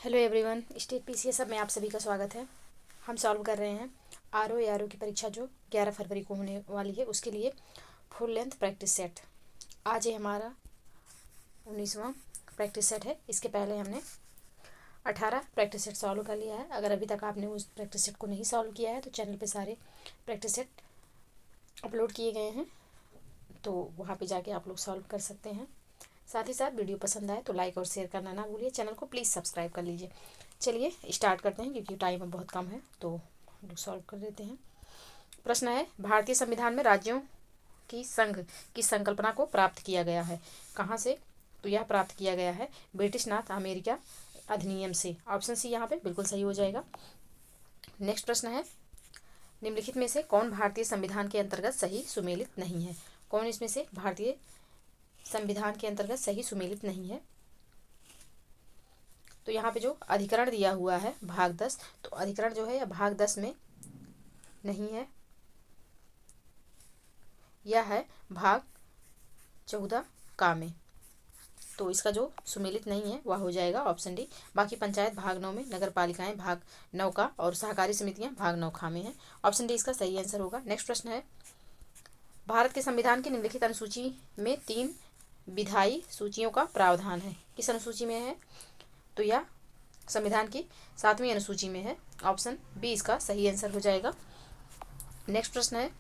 Hello everyone, state PCS सब में आप सभी का स्वागत है। हम सॉल्व कर रहे हैं आरओ की परीक्षा जो 11 फरवरी को होने वाली है, उसके लिए फुल लेंथ प्रैक्टिस सेट। आज ये हमारा 19वां प्रैक्टिस सेट है। इसके पहले हमने 18 प्रैक्टिस सेट सॉल्व कर लिया है। अगर अभी तक आपने उस प्रैक्टिस सेट को नहीं सॉल्व किया है तो चैनल पे सारे प्रैक्टिस सेट अपलोड किए गए हैं, तो वहाँ पे जाके आप लोग सॉल्व कर सकते हैं। साथ ही साथ वीडियो पसंद आए तो लाइक और शेयर करना ना भूलिए। चैनल को प्लीज़ सब्सक्राइब कर लीजिए। चलिए स्टार्ट करते हैं, क्योंकि टाइम अब बहुत कम है तो हम लोग सॉल्व कर लेते हैं। प्रश्न है, भारतीय संविधान में राज्यों की संघ की संकल्पना को प्राप्त किया गया है कहाँ से? तो यह प्राप्त किया गया है ब्रिटिश नॉर्थ अमेरिका अधिनियम से। ऑप्शन सी यहाँ पे बिल्कुल सही हो जाएगा। नेक्स्ट प्रश्न है, निम्नलिखित में से कौन भारतीय संविधान के अंतर्गत सही सुमेलित नहीं है? कौन इसमें से भारतीय संविधान के अंतर्गत सही सुमेलित नहीं है? तो यहाँ पे जो अधिकरण दिया हुआ है भाग 10, तो अधिकरण जो है भाग 10 में नहीं है, यह है भाग 14 का में। तो इसका जो सुमेलित नहीं है वह हो जाएगा ऑप्शन डी। बाकी पंचायत भाग 9 में, नगर पालिकाएं भाग 9 का और सहकारी समितियां भाग 9 खा में है। ऑप्शन डी इसका सही आंसर होगा। नेक्स्ट प्रश्न है, भारत के संविधान की निम्नलिखित अनुसूची में 3 विधायी सूचियों का प्रावधान है। किस अनुसूची में है? तो यह संविधान की 7वीं अनुसूची में है। ऑप्शन बी इसका सही आंसर हो जाएगा। नेक्स्ट प्रश्न है,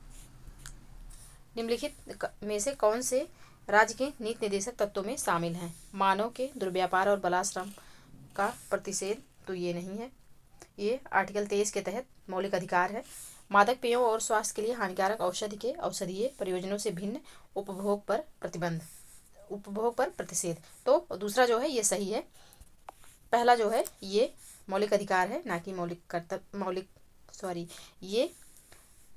निम्नलिखित में से कौन से राज्य के नीति निर्देशक तत्वों में शामिल हैं? मानव के दुर्व्यापार और बलाश्रम का प्रतिषेध, तो ये नहीं है। ये आर्टिकल 23 के तहत मौलिक अधिकार है। मादक पेयों और स्वास्थ्य के लिए हानिकारक औषधि के औषधीय प्रयोजनों से भिन्न उपभोग पर प्रतिबंध, उपभोग पर प्रतिषेध, तो दूसरा जो है ये सही है। पहला जो है ये मौलिक अधिकार है, ना कि ये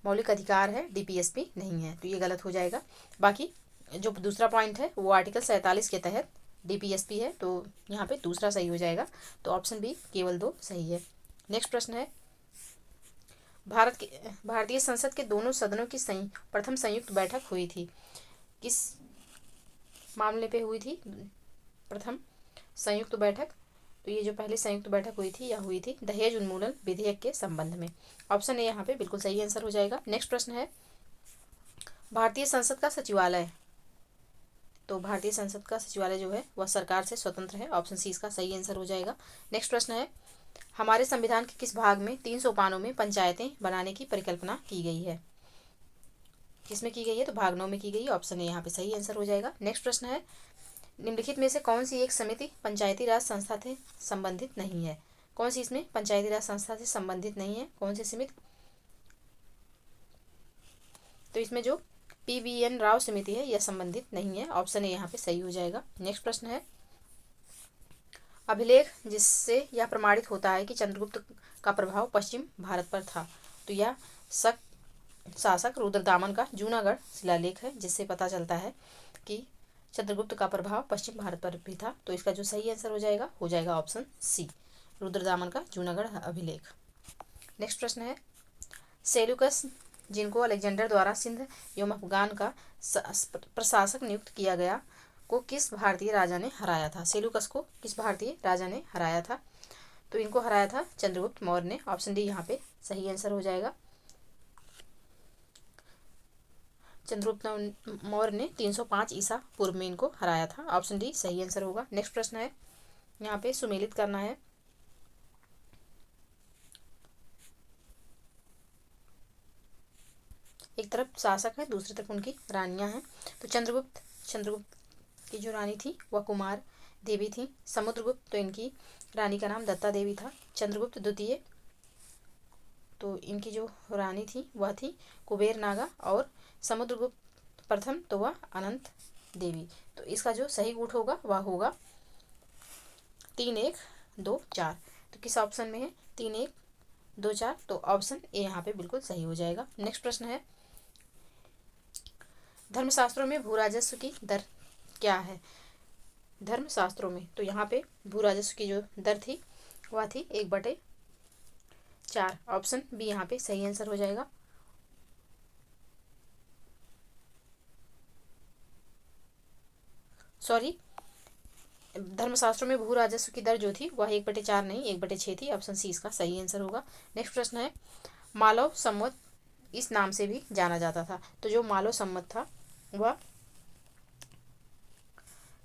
मौलिक अधिकार है, डीपीएसपी नहीं है, तो ये गलत हो जाएगा। बाकी जो दूसरा पॉइंट है वो आर्टिकल 47 के तहत डीपीएसपी है, तो यहाँ पे दूसरा सही हो जाएगा। तो ऑप्शन बी केवल 2 सही है। नेक्स्ट प्रश्न है, भारतीय संसद के दोनों सदनों की प्रथम संयुक्त बैठक हुई थी, किस मामले पे हुई थी प्रथम संयुक्त बैठक? तो ये जो पहले संयुक्त बैठक हुई थी यह हुई थी दहेज उन्मूलन विधेयक के संबंध में। ऑप्शन ए यहाँ पे बिल्कुल सही आंसर हो जाएगा। नेक्स्ट प्रश्न है, भारतीय संसद का सचिवालय, तो भारतीय संसद का सचिवालय जो है वह सरकार से स्वतंत्र है। ऑप्शन सी इसका सही आंसर हो जाएगा। नेक्स्ट प्रश्न है, हमारे संविधान के किस भाग में 3 सोपानों में पंचायतें बनाने की परिकल्पना की गई है? किसमें की गई है? तो भाग 9 में की गई है। ऑप्शन ए यहाँ पे सही आंसर हो जाएगा। नेक्स्ट प्रश्न है, निम्नलिखित में से कौन सी एक समिति पंचायती राज संस्था से संबंधित नहीं है? कौन सी इसमें पंचायती राज संस्था से संबंधित नहीं है? कौन सी समिति? तो इसमें जो PVN राव समिति है यह संबंधित नहीं है। ऑप्शन ए यहाँ पे सही हो जाएगा। नेक्स्ट प्रश्न है, अभिलेख जिससे यह प्रमाणित होता है कि चंद्रगुप्त का प्रभाव पश्चिम भारत पर था, तो यह शासक रुद्रदामन का जूनागढ़ शिलालेख है, जिससे पता चलता है कि चंद्रगुप्त का प्रभाव पश्चिम भारत पर भी था। तो इसका जो सही आंसर हो जाएगा ऑप्शन सी, रुद्रदामन का जूनागढ़ अभिलेख। नेक्स्ट प्रश्न है, सेल्यूकस जिनको अलेक्जेंडर द्वारा सिंध एवं अफगान का प्रशासक नियुक्त किया गया को किस भारतीय राजा ने हराया था? सेल्यूकस को किस भारतीय राजा ने हराया था? तो इनको हराया था चंद्रगुप्त मौर्य ने। ऑप्शन डी यहाँ पे सही आंसर हो जाएगा। चंद्रगुप्त मौर्य ने 305 ईसा पूर्व में इनको हराया था। ऑप्शन डी सही आंसर होगा। नेक्स्ट प्रश्न है, यहाँ पे सुमेलित करना है। एक तरफ शासक है, दूसरी तरफ उनकी रानियां हैं। तो चंद्रगुप्त की जो रानी थी वह कुमार देवी थी। समुद्रगुप्त, तो इनकी रानी का नाम दत्ता देवी था। चंद्रगुप्त द्वितीय, तो इनकी जो रानी थी वह थी कुबेर नागा। और समुद्रगुप्त प्रथम, तो वह अनंत देवी। तो इसका जो सही गुट होगा वह होगा 3 1 2 4। तो किस ऑप्शन में है? 3 1 2 4, तो ऑप्शन ए यहाँ पे बिल्कुल सही हो जाएगा। नेक्स्ट प्रश्न है, धर्मशास्त्रों में भू राजस्व की दर क्या है? धर्मशास्त्रों में, तो यहाँ पे भू राजस्व की जो दर थी वह थी 1/4। ऑप्शन बी यहाँ पे सही आंसर हो जाएगा। सॉरी, धर्मशास्त्रों में भू राजस्व की दर जो थी वह 1/4 नहीं 1/6 थी। ऑप्शन सी इसका सही आंसर होगा। नेक्स्ट प्रश्न है, मालव संवत इस नाम से भी जाना जाता था। तो जो मालव संवत था वह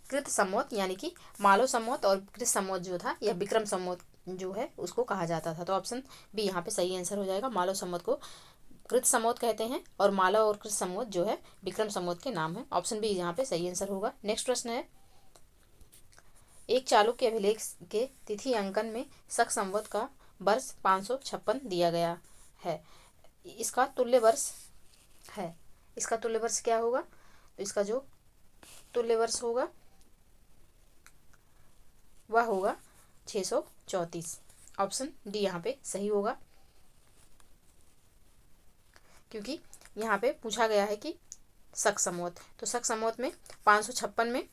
कृत संवत, यानी कि मालव संवत और कृत संवत जो था यह विक्रम संवत जो है उसको कहा जाता था। तो ऑप्शन बी यहाँ पे सही आंसर हो जाएगा। मालव संवत को कृत संवत कहते हैं और मालव और कृत संवत जो है विक्रम संवत के नाम है। ऑप्शन बी यहाँ पे सही आंसर होगा। नेक्स्ट प्रश्न है, एक चालुक्य अभिलेख के तिथि अंकन में शक संवत का वर्ष 556 दिया गया है। इसका तुल्य वर्ष है, इसका तुल्य वर्ष क्या होगा? तो इसका जो तुल्य वर्ष होगा वह होगा 634। ऑप्शन डी यहाँ पे सही होगा, क्योंकि यहाँ पे पूछा गया है कि शक संवत, तो शक संवत में 556 में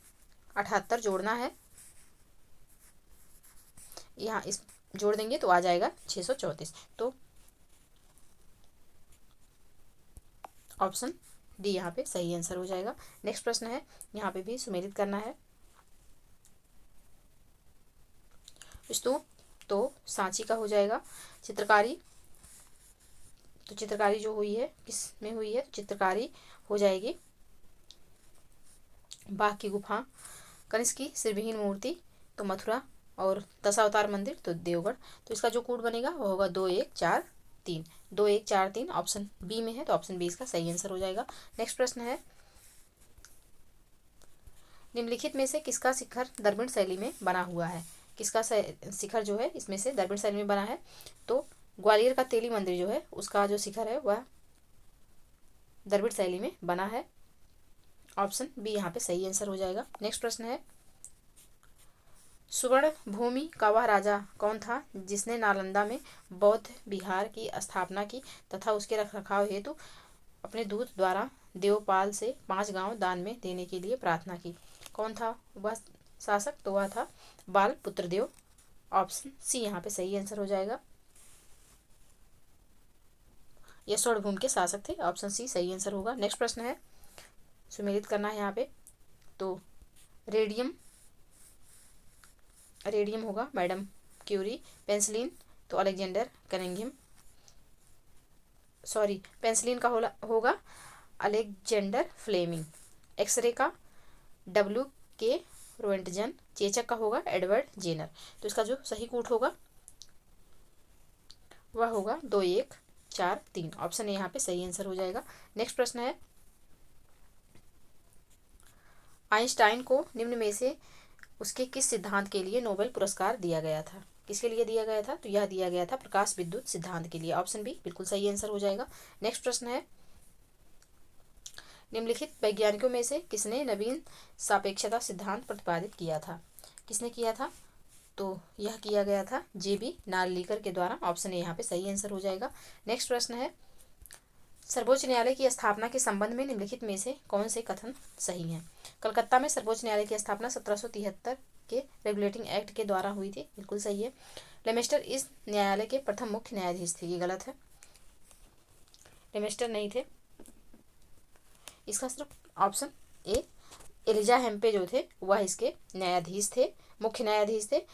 78 जोड़ना है, यहाँ इस जोड़ देंगे तो आ जाएगा 634। तो ऑप्शन डी यहाँ पे सही आंसर हो जाएगा। नेक्स्ट प्रश्न है, यहाँ पे भी सुमेलित करना है। स्तूप तो सांची का हो जाएगा। चित्रकारी, तो चित्रकारी जो हुई है किस में हुई है? तो चित्रकारी हो जाएगी बाघ की गुफा। कनिष्क की सिरविहीन मूर्ति तो मथुरा, और दशावतार मंदिर तो देवगढ़। तो इसका जो कोड बनेगा वो होगा 2143। 2143 ऑप्शन बी में है, तो ऑप्शन बी इसका सही आंसर हो जाएगा। नेक्स्ट प्रश्न है, निम्नलिखित में से किसका शिखर द्रविड़ शैली में बना हुआ है? किसका शिखर जो है इसमें से द्रविड़ शैली में बना है? तो ग्वालियर का तेली मंदिर जो है उसका जो शिखर है वह द्रविड़ शैली में बना है। ऑप्शन बी यहाँ पे सही आंसर हो जाएगा। नेक्स्ट प्रश्न है, सुवर्ण भूमि का वह राजा कौन था जिसने नालंदा में बौद्ध विहार की स्थापना की तथा उसके रखरखाव हेतु अपने दूत द्वारा देवपाल से 5 गांव दान में देने के लिए प्रार्थना की? कौन था वह शासक? तो वह था बाल पुत्रदेव। ऑप्शन सी यहाँ पे सही आंसर हो जाएगा। यह स्वर्णभूमि के शासक थे। ऑप्शन सी सही आंसर होगा। नेक्स्ट प्रश्न है, सुमेलित करना है यहाँ पे। तो रेडियम, रेडियम होगा मैडम क्यूरी। पेंसिलिन तो अलेक्जेंडर कनिंघम, सॉरी पेंसिलिन का होगा अलेक्जेंडर फ्लेमिंग। एक्सरे का डब्ल्यू के रोएंटजन। चेचक का होगा एडवर्ड जेनर। तो इसका जो सही कोड होगा वह होगा 2143। ऑप्शन ए यहाँ पे सही आंसर हो जाएगा। नेक्स्ट प्रश्न है, आइंस्टाइन को निम्न में से उसके किस सिद्धांत के लिए नोबेल पुरस्कार दिया गया था? किसके लिए दिया गया था? तो यह दिया गया था प्रकाश विद्युत सिद्धांत के लिए। ऑप्शन बी बिल्कुल सही आंसर हो जाएगा। नेक्स्ट प्रश्न है, निम्नलिखित वैज्ञानिकों में से किसने नवीन सापेक्षता सिद्धांत प्रतिपादित किया था? किसने किया था? तो यह किया गया था जेबी नार्लिकर के द्वारा। ऑप्शन ए यहाँ पे सही आंसर हो जाएगा। नेक्स्ट प्रश्न है, सर्वोच्च न्यायालय की स्थापना के संबंध में निम्नलिखित में से कौन से कथन सही हैं? कलकत्ता में सर्वोच्च न्यायालय की स्थापना 1773 के रेगुलेटिंग एक्ट के द्वारा हुई थी। बिल्कुल सही है। लेमेस्टर इस न्यायालय के प्रथम मुख्य न्यायाधीश थे। ये गलत है, लेमेस्टर नहीं थे। इसका सिर्फ ऑप्शन ए एलिजा हेम्पे जो थे वह इसके न्यायाधीश थे, मुख्य न्यायाधीश थे।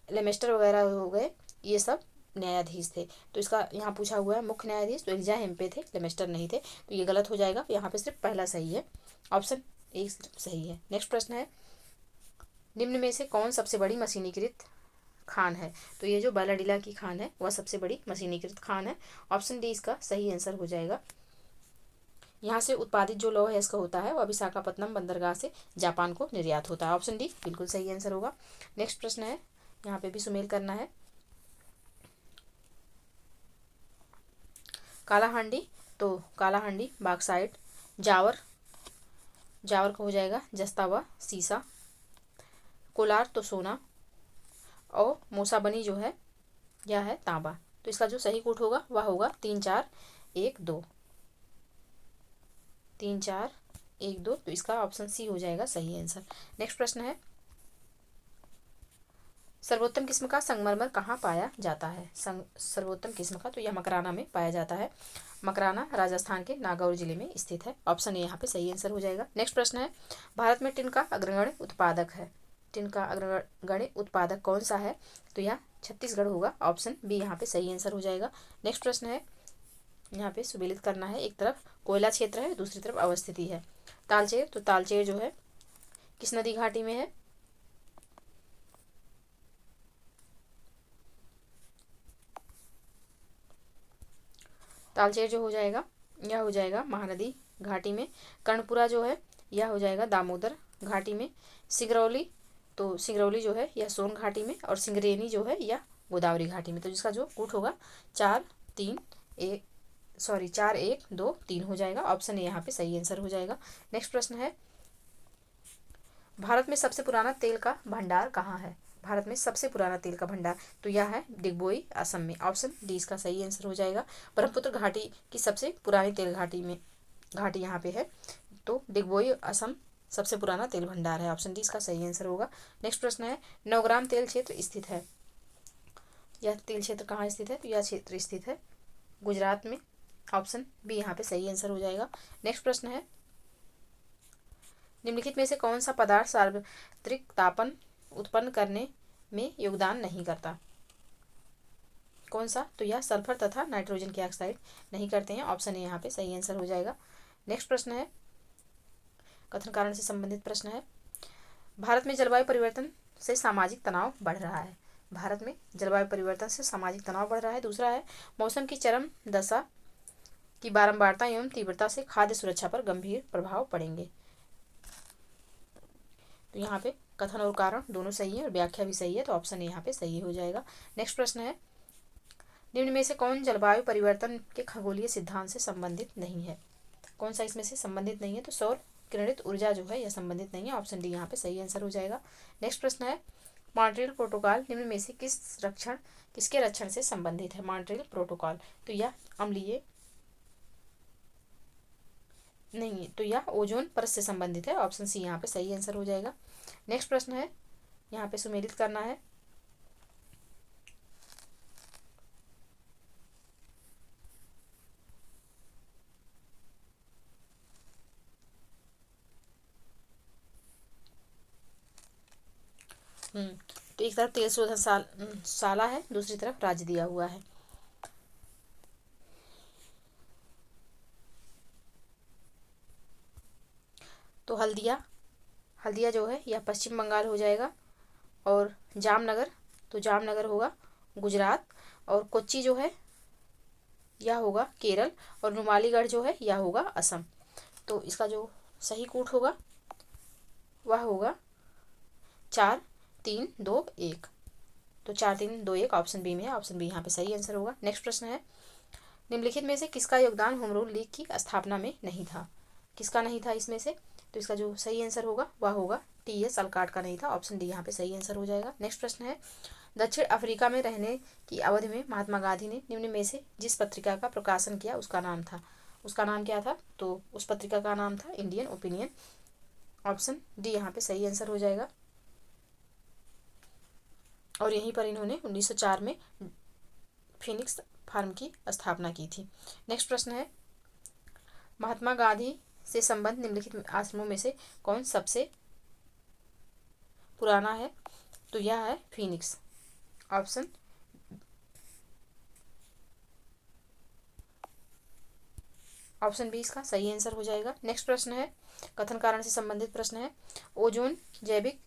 लेमेस्टर वगैरह हो गए ये सब न्यायाधीश थे। तो इसका यहाँ पूछा हुआ है मुख्य न्यायाधीश, तो एलिजा हेम्पे थे, लेमेस्टर नहीं थे। तो ये गलत हो जाएगा। यहाँ पे सिर्फ पहला सही है, ऑप्शन ए सही है। नेक्स्ट प्रश्न है, निम्न में से कौन सबसे बड़ी मशीनीकृत खान है? तो ये जो बालाडीला की खान है वह सबसे बड़ी मशीनीकृत खान है। ऑप्शन डी इसका सही आंसर हो जाएगा। यहाँ से उत्पादित जो लौह है इसका होता है वह विशाखापत्तनम बंदरगाह से जापान को निर्यात होता है। ऑप्शन डी बिल्कुल सही आंसर होगा। नेक्स्ट प्रश्न है, यहाँ पे भी सुमेल करना है। कालाहांडी, तो कालाहांडी बॉक्साइट। जावर, जावर का हो जाएगा जस्ता व सीसा। कोलार तो सोना, और मोसाबनी जो है यह है तांबा। तो इसका जो सही कोड होगा वह होगा 3412। 3412, तो इसका ऑप्शन सी हो जाएगा सही आंसर। नेक्स्ट प्रश्न है, सर्वोत्तम किस्म का संगमरमर कहाँ पाया जाता है? सर्वोत्तम किस्म का, तो यह मकराना में पाया जाता है। मकराना राजस्थान के नागौर जिले में स्थित है। ऑप्शन ए यहाँ पे सही आंसर हो जाएगा। नेक्स्ट प्रश्न है, भारत में टिन का अग्रगण्य उत्पादक है टिन का अग्रगण्य उत्पादक कौन सा है? तो यह छत्तीसगढ़ होगा। ऑप्शन बी यहाँ पे सही आंसर हो जाएगा। नेक्स्ट प्रश्न है, यहाँ पे सुमेलित करना है। एक तरफ कोयला क्षेत्र है, दूसरी तरफ अवस्थिति है। तालचेर, तो तालचेर जो है किस नदी घाटी में है? तालचेर जो हो जाएगा यह हो जाएगा महानदी घाटी में। कर्णपुरा जो है यह हो जाएगा दामोदर घाटी में। सिंगरौली, तो सिंगरौली जो है यह सोन घाटी में, और सिंगरेनी जो है यह गोदावरी घाटी में। तो जिसका जो कूट होगा 4-1-2-3 हो जाएगा। ऑप्शन ए यहाँ पे सही आंसर हो जाएगा। नेक्स्ट प्रश्न है, भारत में सबसे पुराना तेल का भंडार कहाँ है? भारत में सबसे पुराना तेल का भंडार, तो यह है डिगबोई, असम में। ऑप्शन डी इसका सही आंसर हो जाएगा। ब्रह्मपुत्र घाटी की सबसे पुरानी तेल घाटी यहाँ पे है, तो डिगबोई, असम सबसे पुराना तेल भंडार है। ऑप्शन डी इसका सही आंसर होगा। नेक्स्ट प्रश्न है, नवग्राम तेल क्षेत्र स्थित है। यह तेल क्षेत्र कहाँ स्थित है? तो यह क्षेत्र स्थित है गुजरात में। ऑप्शन बी यहाँ पे सही आंसर हो जाएगा। नेक्स्ट प्रश्न है, निम्नलिखित में से कौन सा पदार्थ सार्वत्रिक तापन उत्पन्न करने में योगदान नहीं करता? कौन सा? तो यह सल्फर तथा नाइट्रोजन के ऑक्साइड नहीं करते हैं। ऑप्शन ए यहाँ पे सही आंसर हो जाएगा। नेक्स्ट प्रश्न है, कथन कारण से संबंधित प्रश्न है। भारत में जलवायु परिवर्तन से सामाजिक तनाव बढ़ रहा है। भारत में जलवायु परिवर्तन से सामाजिक तनाव बढ़ रहा है। दूसरा है, मौसम की चरम दशा की बारंबारता एवं तीव्रता से खाद्य सुरक्षा पर गंभीर प्रभाव पड़ेंगे। तो यहाँ पे कथन और कारण दोनों सही है और व्याख्या भी सही है, तो ऑप्शन ए यहाँ पे सही हो जाएगा। नेक्स्ट प्रश्न है, निम्न में से कौन जलवायु परिवर्तन के खगोलीय सिद्धांत से संबंधित नहीं है? कौन सा इसमें से संबंधित नहीं है? तो सौर किरणित ऊर्जा जो है यह संबंधित नहीं है। ऑप्शन डी यहाँ पे सही आंसर हो जाएगा। नेक्स्ट प्रश्न है, मॉन्ट्रियल प्रोटोकॉल निम्न में से किसके रक्षण से संबंधित है? मॉन्ट्रियल प्रोटोकॉल, तो यह अम्लीय नहीं, तो यह ओजोन परत से संबंधित है। ऑप्शन सी यहाँ पे सही आंसर हो जाएगा। नेक्स्ट प्रश्न है, यहाँ पे सुमेलित करना है। तो एक तरफ तेल शोधन शाला है, दूसरी तरफ राज्य दिया हुआ है। तो हल्दिया जो है यह पश्चिम बंगाल हो जाएगा, और जामनगर, तो जामनगर होगा गुजरात, और कोच्चि जो है यह होगा केरल, और नुमालीगढ़ जो है यह होगा असम। तो इसका जो सही कूट होगा वह होगा 4-3-2-1, तो 4-3-2-1 ऑप्शन बी में है। ऑप्शन बी यहाँ पे सही आंसर होगा। नेक्स्ट प्रश्न है, निम्नलिखित में से किसका योगदान होम रूल लीग की स्थापना में नहीं था? किसका नहीं था इसमें से? तो इसका जो सही आंसर होगा वह होगा टी.एस. अलकाट का नहीं था। ऑप्शन डी यहाँ पे सही आंसर हो जाएगा। नेक्स्ट प्रश्न है, दक्षिण अफ्रीका में रहने की अवधि में महात्मा गांधी ने निम्न में से जिस पत्रिका का प्रकाशन किया उसका नाम क्या था? तो उस पत्रिका का नाम था इंडियन ओपिनियन। ऑप्शन डी यहाँ पे सही आंसर हो जाएगा। और यहीं पर इन्होंने 1904 में फिनिक्स फार्म की स्थापना की थी। नेक्स्ट प्रश्न है, महात्मा गांधी से संबंध निम्नलिखित आश्रमों में से कौन सबसे पुराना है? तो यह है फिनिक्स। ऑप्शन बी इसका सही आंसर हो जाएगा। नेक्स्ट प्रश्न है, कथन कारण से संबंधित प्रश्न है। ओजोन जैविक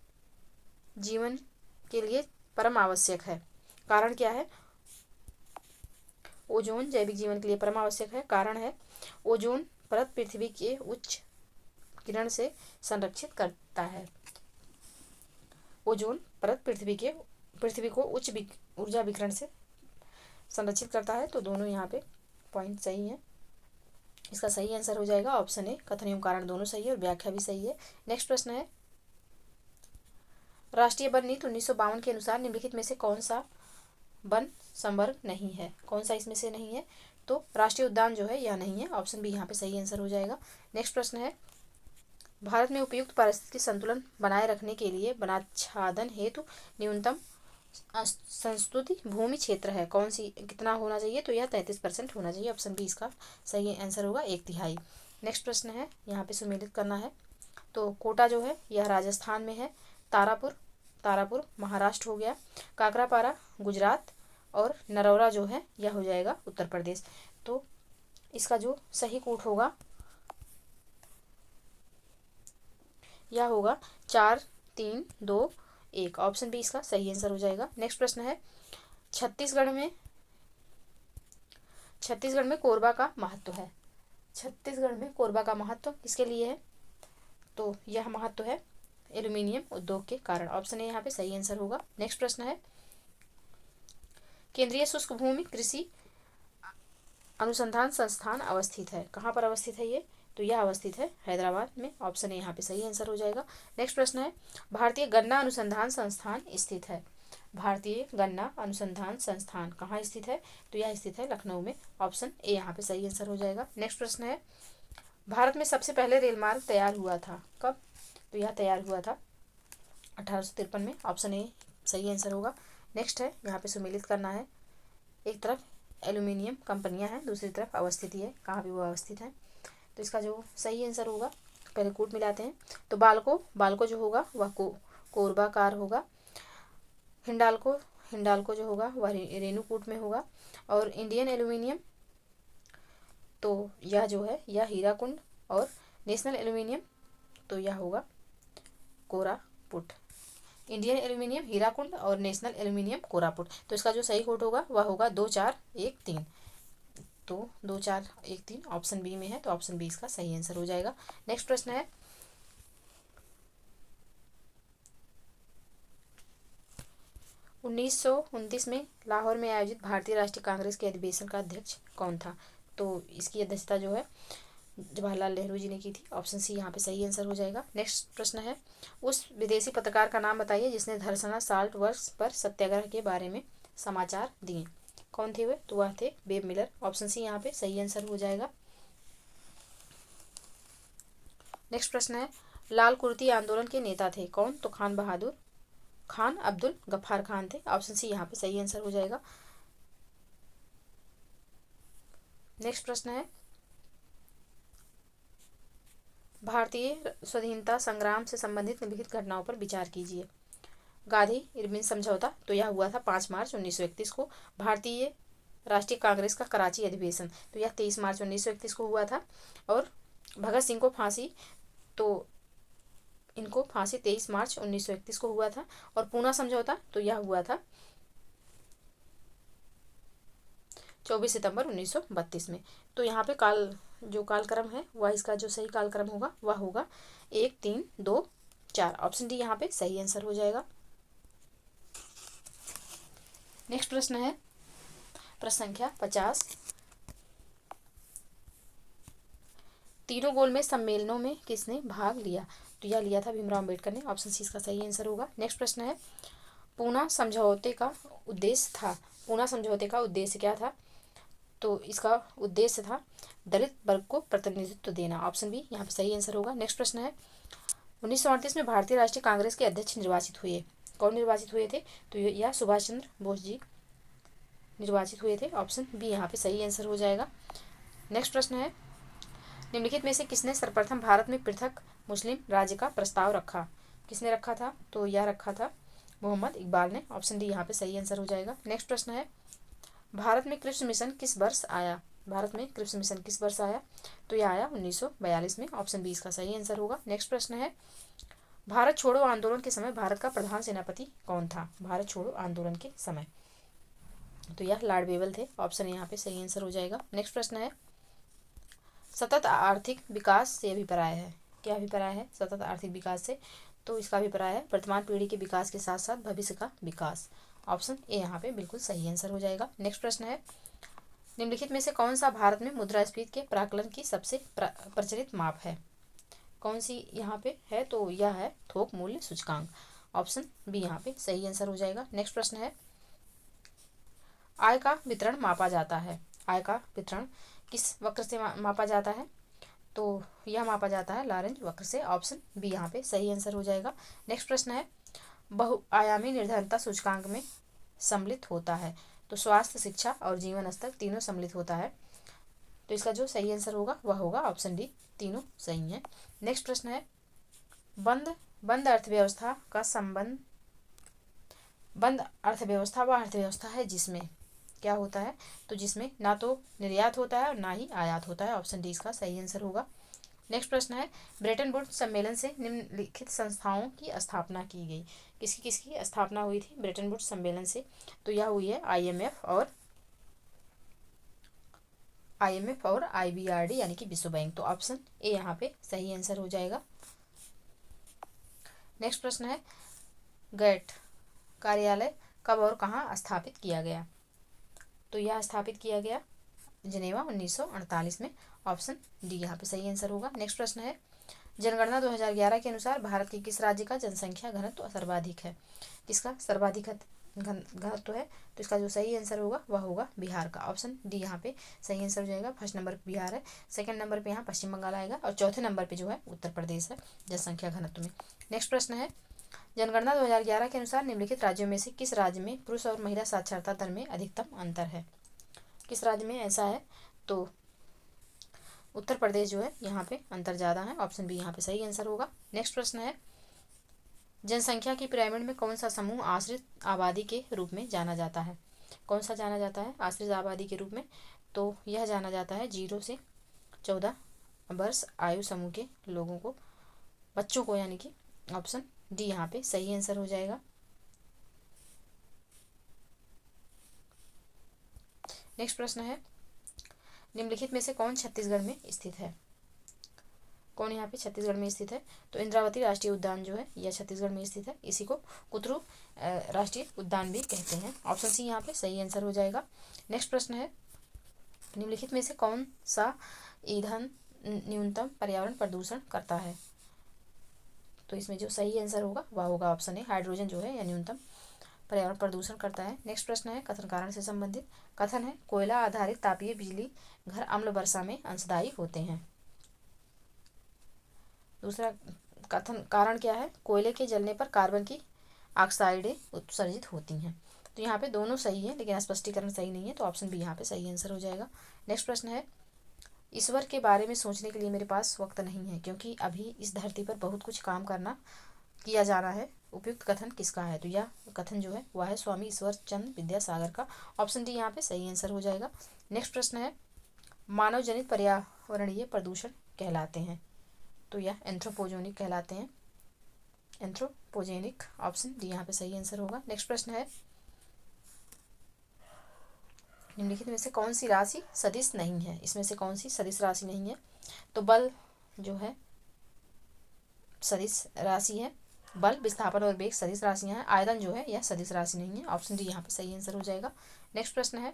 जीवन के लिए परम आवश्यक है, कारण क्या है? ओजोन जैविक जीवन के लिए परम आवश्यक है, कारण है ओजोन परत पृथ्वी के उच्च किरण से संरक्षित करता है। ओजोन परत पृथ्वी को उच्च ऊर्जा विकिरण से संरक्षित करता है। तो दोनों यहाँ पे पॉइंट सही है। इसका सही आंसर हो जाएगा ऑप्शन ए। कथन एवं कारण दोनों सही है और व्याख्या भी सही है। नेक्स्ट प्रश्न है, राष्ट्रीय वन नीति 1952 के अनुसार निम्नलिखित में से कौन सा वन संवर्ग नहीं है? कौन सा इसमें से नहीं है? तो राष्ट्रीय उद्यान जो है यह नहीं है। ऑप्शन बी यहाँ पे सही आंसर हो जाएगा। नेक्स्ट प्रश्न है, भारत में उपयुक्त पारिस्थितिक संतुलन बनाए रखने के लिए वनाच्छादन हेतु न्यूनतम संस्तुति भूमि क्षेत्र है कौन सी, कितना होना चाहिए? तो यह 33% होना चाहिए। ऑप्शन बी इसका सही आंसर होगा, 1/3। नेक्स्ट प्रश्न है, यहाँ पे सुमेलित करना है। तो कोटा जो है यह राजस्थान में है, तारापुर तारापुर महाराष्ट्र हो गया, काकरापारा गुजरात और नरौरा जो है यह हो जाएगा उत्तर प्रदेश। तो इसका जो सही कोट होगा यह होगा 4 3 2 1। ऑप्शन बी इसका सही आंसर हो जाएगा। नेक्स्ट प्रश्न है, छत्तीसगढ़ में कोरबा का महत्व है। छत्तीसगढ़ में कोरबा का महत्व किसके लिए है? तो यह महत्व है एल्यूमिनियम उद्योग के कारण। ऑप्शन ए यहाँ पे सही आंसर होगा। नेक्स्ट प्रश्न है, केंद्रीय शुष्क भूमि कृषि अनुसंधान संस्थान अवस्थित है। कहाँ पर अवस्थित है ये? तो यह अवस्थित है हैदराबाद में। ऑप्शन ए यहाँ पे सही आंसर हो जाएगा। नेक्स्ट प्रश्न है, भारतीय गन्ना अनुसंधान संस्थान स्थित है। भारतीय गन्ना अनुसंधान संस्थान कहाँ स्थित है? तो यह स्थित है लखनऊ में। ऑप्शन ए यहाँ पे सही आंसर हो जाएगा। नेक्स्ट प्रश्न है, भारत में सबसे पहले रेल मार्ग तैयार हुआ था कब? तो यह तैयार हुआ था 1853 में। ऑप्शन ए सही आंसर होगा। नेक्स्ट है, यहाँ पे सुमेलित करना है। एक तरफ एल्यूमिनियम कंपनियां हैं, दूसरी तरफ अवस्थिति है, कहाँ पे वो अवस्थित है? तो इसका जो सही आंसर होगा, पहले कूट मिलाते हैं। तो बाल्को जो होगा वह कोरबाकार होगा। हिंडाल्को जो होगा वह रेणुकूट में होगा। और इंडियन एल्यूमिनियम तो यह जो है यह हीराकुंड। और नेशनल एल्यूमिनियम तो यह होगा कोरापुट। इंडियन एल्यूमिनियम हीराकुंड और नेशनल एल्यूमिनियम कोरापुट। तो इसका जो सही कोड होगा वह होगा 2 4 1 3। तो 2 4 1 3 ऑप्शन बी में है, तो ऑप्शन बी इसका सही आंसर हो जाएगा। नेक्स्ट प्रश्न है, 1929 में लाहौर में आयोजित भारतीय राष्ट्रीय कांग्रेस के अधिवेशन का अध्यक्ष कौन था? तो इसकी अध्यक्षता जो है जवाहरलाल नेहरू जी ने की थी। ऑप्शन सी यहाँ पे सही आंसर हो जाएगा। नेक्स्ट प्रश्न है, उस विदेशी पत्रकार का नाम बताइए जिसने धरसना साल्ट वर्क्स पर सत्याग्रह के बारे में समाचार दिए। कौन थे वे? तो वह थे वेब मिलर। ऑप्शन सी यहाँ पे सही आंसर हो जाएगा। नेक्स्ट प्रश्न है, लाल कुर्ती आंदोलन के नेता थे कौन? तो खान अब्दुल गफ्फार खान थे। ऑप्शन सी यहाँ पे सही आंसर हो जाएगा। नेक्स्ट प्रश्न है, भारतीय स्वाधीनता संग्राम से संबंधित निम्नलिखित घटनाओं पर विचार कीजिए। गांधी इरविन समझौता तो यह हुआ था 5 मार्च 1931 को। भारतीय राष्ट्रीय कांग्रेस का कराची अधिवेशन तो यह 23 मार्च 1931 को हुआ था। और भगत सिंह को फांसी तो इनको फांसी 23 मार्च 1931 को हुआ था। और पूना समझौता तो यह हुआ था 24 सितंबर 1932 में। तो यहाँ पे कालक्रम है वह इसका जो सही कालक्रम होगा वह होगा 1 3 2 4। ऑप्शन डी यहाँ पे सही आंसर हो जाएगा। नेक्स्ट प्रश्न है, प्रश्न संख्या 50, तीनों गोलमेज सम्मेलनों में किसने भाग लिया? तो यह लिया था भीमराव अम्बेडकर ने। ऑप्शन सी इसका सही आंसर होगा। नेक्स्ट प्रश्न है, पूना समझौते का उद्देश्य क्या था? तो इसका उद्देश्य था दलित वर्ग को प्रतिनिधित्व देना। ऑप्शन बी यहाँ पे सही आंसर होगा। नेक्स्ट प्रश्न है, 1938 में भारतीय राष्ट्रीय कांग्रेस के अध्यक्ष निर्वाचित हुए। कौन निर्वाचित हुए थे? तो यह सुभाष चंद्र बोस जी निर्वाचित हुए थे। ऑप्शन बी यहाँ पे सही आंसर हो जाएगा। नेक्स्ट प्रश्न है, निम्नलिखित में से किसने सर्वप्रथम भारत में पृथक मुस्लिम राज्य का प्रस्ताव रखा? किसने रखा था? तो यह रखा था मोहम्मद इकबाल ने। ऑप्शन डी यहाँ पे सही आंसर हो जाएगा। नेक्स्ट प्रश्न है, भारत में क्रिप्स मिशन किस वर्ष आया? तो यह आया 1942 में। ऑप्शन बी इसका सही आंसर होगा। नेक्स्ट प्रश्न है, भारत छोड़ो आंदोलन के समय भारत का प्रधान सेनापति कौन था? भारत छोड़ो आंदोलन के समय तो यह लॉर्ड वेवल थे। ऑप्शन यहाँ पे सही आंसर हो जाएगा। नेक्स्ट प्रश्न है, सतत आर्थिक विकास से अभिप्राय है। क्या अभिप्राय है सतत आर्थिक विकास से? तो इसका अभिप्राय है वर्तमान पीढ़ी के विकास के साथ साथ भविष्य का विकास। ऑप्शन ए यहाँ पे बिल्कुल सही आंसर हो जाएगा। नेक्स्ट प्रश्न है, निम्नलिखित में से कौन सा भारत में मुद्रास्फीति के प्राकलन की सबसे प्रचलित माप है? कौन सी यहाँ पे है? तो यह है थोक मूल्य सूचकांक। ऑप्शन बी यहाँ पे सही आंसर हो जाएगा। नेक्स्ट प्रश्न है, आय का वितरण मापा जाता है। आय का वितरण किस वक्र से मापा जाता है? तो यह मापा जाता है लॉरेंज वक्र से। ऑप्शन बी यहाँ पे सही आंसर हो जाएगा। नेक्स्ट प्रश्न है, बहुआयामी निर्धनता सूचकांक में सम्मिलित होता है। तो स्वास्थ्य, शिक्षा और जीवन स्तर तीनों सम्मिलित होता है। तो इसका जो सही आंसर होगा वह होगा ऑप्शन डी, तीनों सही है। नेक्स्ट प्रश्न है, बंद अर्थव्यवस्था का संबंध बंद अर्थव्यवस्था वह अर्थव्यवस्था है जिसमें क्या होता है, तो जिसमें ना तो निर्यात होता है और ना ही आयात होता है। ऑप्शन डी इसका सही आंसर होगा। नेक्स्ट प्रश्न है, ब्रेटन वुड्स सम्मेलन से निम्नलिखित संस्थाओं की स्थापना की गई। किसकी किसकी स्थापना हुई थी ब्रेटन वुड्स सम्मेलन से, तो यह हुई है आईएमएफ और आईबीआरडी यानी कि विश्व बैंक। तो ऑप्शन ए यहाँ पे सही आंसर हो जाएगा। नेक्स्ट प्रश्न है, गैट कार्यालय कब और कहाँ स्थापित किया गया, तो यह स्थापित किया गया जिनेवा 1948 में। ऑप्शन डी यहाँ पे सही आंसर होगा। नेक्स्ट प्रश्न है, जनगणना 2011 के अनुसार भारत के किस राज्य का जनसंख्या घनत्व सर्वाधिक है, किसका सर्वाधिक घनत्व है, तो इसका जो सही आंसर होगा वह होगा बिहार का। ऑप्शन डी यहाँ पे सही आंसर हो जाएगा। फर्स्ट नंबर पे बिहार है, सेकंड नंबर पे यहाँ पश्चिम बंगाल आएगा और चौथे नंबर पे जो है उत्तर प्रदेश है जनसंख्या घनत्व में। नेक्स्ट प्रश्न है, जनगणना 2011 के अनुसार निम्नलिखित राज्यों में से किस राज्य में पुरुष और महिला साक्षरता दर में अधिकतम अंतर है, किस राज्य में ऐसा है, तो उत्तर प्रदेश जो है यहाँ पे अंतर ज़्यादा है। ऑप्शन बी यहाँ पे सही आंसर होगा। नेक्स्ट प्रश्न है, जनसंख्या की पिरामिड में कौन सा समूह आश्रित आबादी के रूप में जाना जाता है, कौन सा जाना जाता है आश्रित आबादी के रूप में, तो यह जाना जाता है 0 से 14 वर्ष आयु समूह के लोगों को, बच्चों को, यानी कि ऑप्शन डी यहाँ पे सही आंसर हो जाएगा। नेक्स्ट प्रश्न है, निम्नलिखित में से कौन छत्तीसगढ़ में स्थित है, कौन यहाँ पे छत्तीसगढ़ में स्थित है, तो इंद्रावती राष्ट्रीय उद्यान जो है यह छत्तीसगढ़ में स्थित है। इसी को कुतरू राष्ट्रीय उद्यान भी कहते हैं। ऑप्शन सी यहाँ पे सही आंसर हो जाएगा। नेक्स्ट प्रश्न है, निम्नलिखित में से कौन सा ईंधन न्यूनतम पर्यावरण प्रदूषण करता है, तो इसमें जो सही आंसर होगा वह होगा ऑप्शन ए, हाइड्रोजन जो है यह न्यूनतम पर्यावरण प्रदूषण करता है। नेक्स्ट प्रश्न है, कथन कारण से संबंधित। कथन है, कोयला आधारित तापीय बिजली घर अम्ल वर्षा में अंशदायी होते हैं। दूसरा कथन कारण क्या है, कोयले के जलने पर कार्बन की ऑक्साइडें उत्सर्जित होती हैं। तो यहाँ पे दोनों सही है लेकिन स्पष्टीकरण सही नहीं है, तो ऑप्शन बी यहाँ पे सही आंसर हो जाएगा। नेक्स्ट प्रश्न है, ईश्वर के बारे में सोचने के लिए मेरे पास वक्त नहीं है क्योंकि अभी इस धरती पर बहुत कुछ काम किया जाना है। उपयुक्त कथन किसका है, तो यह कथन जो है वह है स्वामी ईश्वर चंद्र विद्यासागर का। ऑप्शन डी यहाँ पे सही आंसर हो जाएगा। नेक्स्ट प्रश्न है, मानव जनित पर्यावरणीय प्रदूषण कहलाते हैं, तो यह एंथ्रोपोजेनिक कहलाते हैं, एंथ्रोपोजेनिक। ऑप्शन डी यहाँ पे सही आंसर होगा। नेक्स्ट प्रश्न है, निम्नलिखित में से कौन सी राशि सदिश नहीं है, इसमें से कौन सी सदिश राशि नहीं है, तो बल जो है सदिश राशि है, बल विस्थापन और वेग सदिश राशियां हैं, आयतन जो है यह सदिश राशि नहीं है। ऑप्शन डी यहाँ पे सही आंसर हो जाएगा। नेक्स्ट प्रश्न है,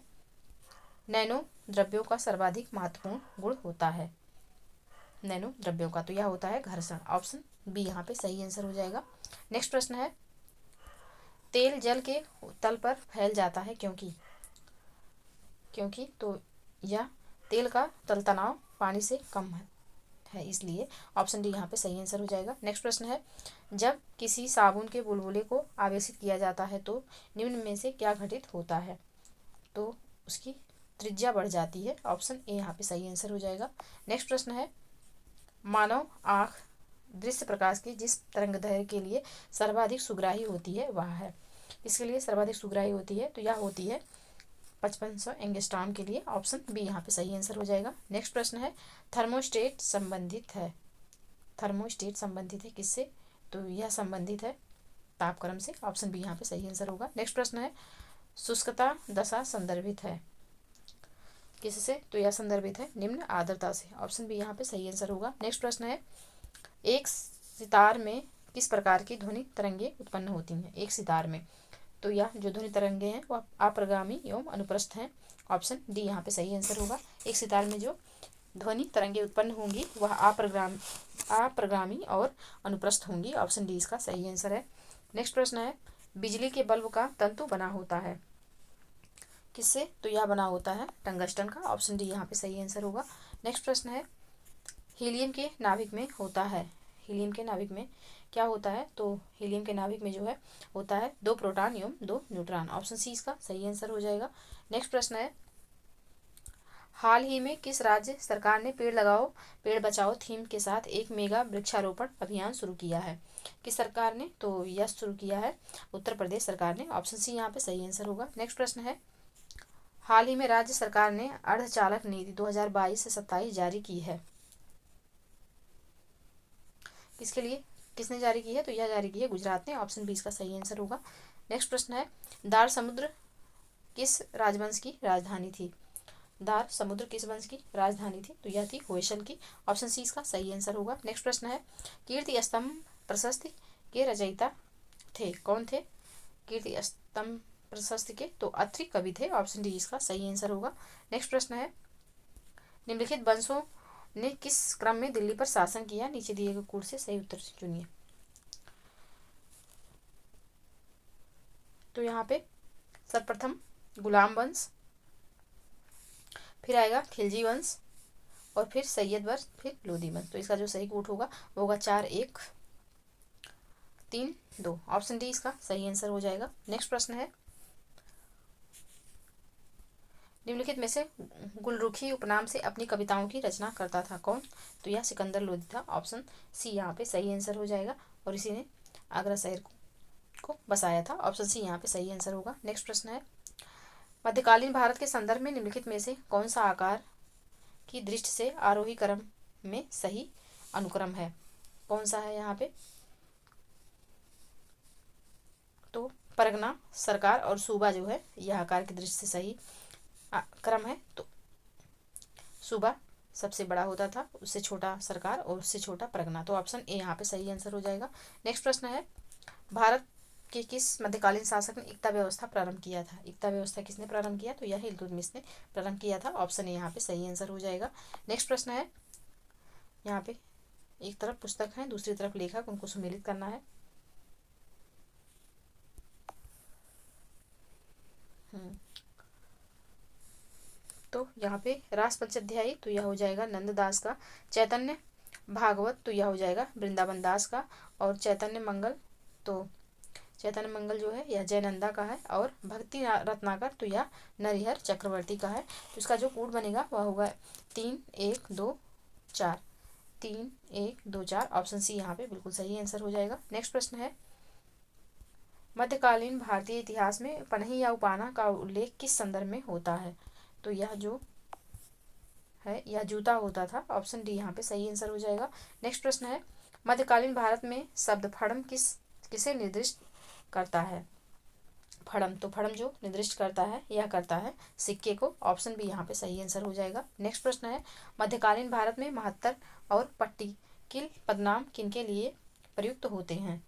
नैनो द्रव्यों का सर्वाधिक महत्वपूर्ण गुण होता है, नैनो द्रव्यों का, तो यह होता है घर्षण। ऑप्शन बी यहाँ पे सही आंसर हो जाएगा। नेक्स्ट प्रश्न है, तेल जल के तल पर फैल जाता है क्योंकि तो यह तेल का तल तनाव पानी से कम है इसलिए। ऑप्शन डी यहाँ पे सही आंसर हो जाएगा। नेक्स्ट प्रश्न है, जब किसी साबुन के बुलबुले को आवेशित किया जाता है तो निम्न में से क्या घटित होता है, तो उसकी त्रिज्या बढ़ जाती है। ऑप्शन ए यहाँ पे सही आंसर हो जाएगा। नेक्स्ट प्रश्न है, मानव आँख दृश्य प्रकाश की जिस तरंगदैर्घ्य के लिए सर्वाधिक सुग्राही होती है वह है, इसके लिए सर्वाधिक सुग्राही होती है, तो यह होती है 5500 एंगस्ट्रॉम के लिए। ऑप्शन बी यहाँ पे सही आंसर हो जाएगा। नेक्स्ट प्रश्न है, थर्मोस्टेट संबंधित है किससे, तो यह संबंधित है तापक्रम से। ऑप्शन बी यहाँ पे सही आंसर होगा। नेक्स्ट प्रश्न है, शुष्कता दशा संदर्भित है किससे, तो यह संदर्भित है निम्न आर्द्रता से। ऑप्शन बी यहाँ पे सही आंसर होगा। नेक्स्ट प्रश्न है, एक सितार में किस प्रकार की ध्वनि तरंगे उत्पन्न होती हैं, एक सितार में, तो यह जो ध्वनि तरंगे हैं वह अप्रगामी एवं अनुप्रस्थ हैं। ऑप्शन डी यहाँ पे सही आंसर होगा। एक सितार में जो ध्वनि तरंगे उत्पन्न होंगी वह अप्रगामी और अनुप्रस्थ होंगी। ऑप्शन डी इसका सही आंसर है। नेक्स्ट प्रश्न है, बिजली के बल्ब का तंतु बना होता है किससे, तो यह बना होता है टंगस्टन का। ऑप्शन डी यहाँ पे सही आंसर होगा। नेक्स्ट प्रश्न है, हीलियम के नाभिक में होता है, हीलियम के नाभिक में क्या होता है, तो हीलियम के नाभिक में जो है होता है 2 प्रोटॉन एवं 2 न्यूट्रॉन। ऑप्शन सी इसका सही आंसर हो जाएगा। नेक्स्ट प्रश्न है, हाल ही में किस राज्य सरकार ने पेड़ लगाओ पेड़ बचाओ थीम के साथ एक मेगा वृक्षारोपण अभियान शुरू किया है, किस सरकार ने? तो यह शुरू किया है उत्तर प्रदेश सरकार ने। ऑप्शन सी यहाँ पे सही आंसर होगा। नेक्स्ट प्रश्न है, हाल ही में राज्य सरकार ने अर्धचालक नीति 2022 से 27 जारी की है। किसके लिए, किसने जारी की है? तो यह जारी की है गुजरात ने। ऑप्शन बी इसका सही आंसर होगा। नेक्स्ट प्रश्न है, दार समुद्र किस राजवंश की राजधानी थी? दार समुद्र किस वंश की राजधानी थी? तो यह थी होयसल की। ऑप्शन सी इसका सही आंसर होगा। नेक्स्ट प्रश्न है, कीर्ति स्तंभ प्रशस्ति के रचयिता थे? कौन थे कीर्ति स्तंभ प्रशस्ति के? तो अत्रि कवि थे। ऑप्शन डी इसका सही आंसर होगा। नेक्स्ट प्रश्न है, निम्नलिखित वंशों ने किस क्रम में दिल्ली पर शासन किया? नीचे दिए गए कूट से सही उत्तर चुनिए। तो यहाँ पे सर्वप्रथम गुलाम वंश, फिर आएगा खिलजी वंश, और फिर सैयद वंश, फिर लोधी वंश। तो इसका जो सही कूट होगा वो होगा 4-1-3-2। ऑप्शन डी इसका सही आंसर हो जाएगा। नेक्स्ट प्रश्न है, निम्नलिखित में से गुलरुखी उपनाम से अपनी कविताओं की रचना करता था कौन? तो यह सिकंदर लोधी था। ऑप्शन सी यहाँ पे सही आंसर हो जाएगा, और इसी ने आगरा शहर को बसाया था। ऑप्शन सी यहाँ पे सही आंसर होगा। नेक्स्ट प्रश्न है, मध्यकालीन भारत के संदर्भ में निम्नलिखित में से कौन सा आकार की दृष्टि से आरोही क्रम में सही अनुक्रम है? कौन सा है यहाँ पे? तो परगना, सरकार और सूबा जो है यह आकार की दृष्टि से सही क्रम है। तो सूबा सबसे बड़ा होता था, उससे छोटा सरकार और उससे छोटा परगना। तो ऑप्शन ए यहाँ पे सही आंसर हो जाएगा। नेक्स्ट प्रश्न है, भारत के किस मध्यकालीन शासक ने एकता व्यवस्था प्रारंभ किया था? एकता व्यवस्था किसने प्रारंभ किया? तो यह इल्तुतमिश ने प्रारंभ किया था। ऑप्शन ए यहाँ पे सही आंसर हो जाएगा। नेक्स्ट प्रश्न है, यहाँ पे एक तरफ पुस्तक है, दूसरी तरफ लेखक, उनको सुमेलित करना है। तो यहाँ पे रास पंचाध्यायी, तो यह हो जाएगा नंददास का। चैतन्य भागवत, तो यह हो जाएगा वृंदावन दास का। और चैतन्य मंगल, तो चैतन्य मंगल जो है यह जयनंदा का है। और भक्ति रत्नाकर, तो यह नरिहर चक्रवर्ती का है। तो इसका जो कूट बनेगा वह होगा 3-1-2-4। 3-1-2-4। ऑप्शन सी यहाँ पे बिल्कुल सही आंसर हो जाएगा। नेक्स्ट प्रश्न है, मध्यकालीन भारतीय इतिहास में पनही या उपाना का उल्लेख किस संदर्भ में होता है? तो यह जो है यह जूता होता था। ऑप्शन डी यहाँ पे सही आंसर हो जाएगा। नेक्स्ट प्रश्न है, मध्यकालीन भारत में शब्द फड़म किसे निर्दिष्ट करता है? फड़म, तो फड़म जो निर्दिष्ट करता है यह करता है सिक्के को। ऑप्शन बी यहाँ पे सही आंसर हो जाएगा। नेक्स्ट प्रश्न है, मध्यकालीन भारत में महत्तर और पट्टिकिल पदनाम किनके लिए प्रयुक्त होते हैं?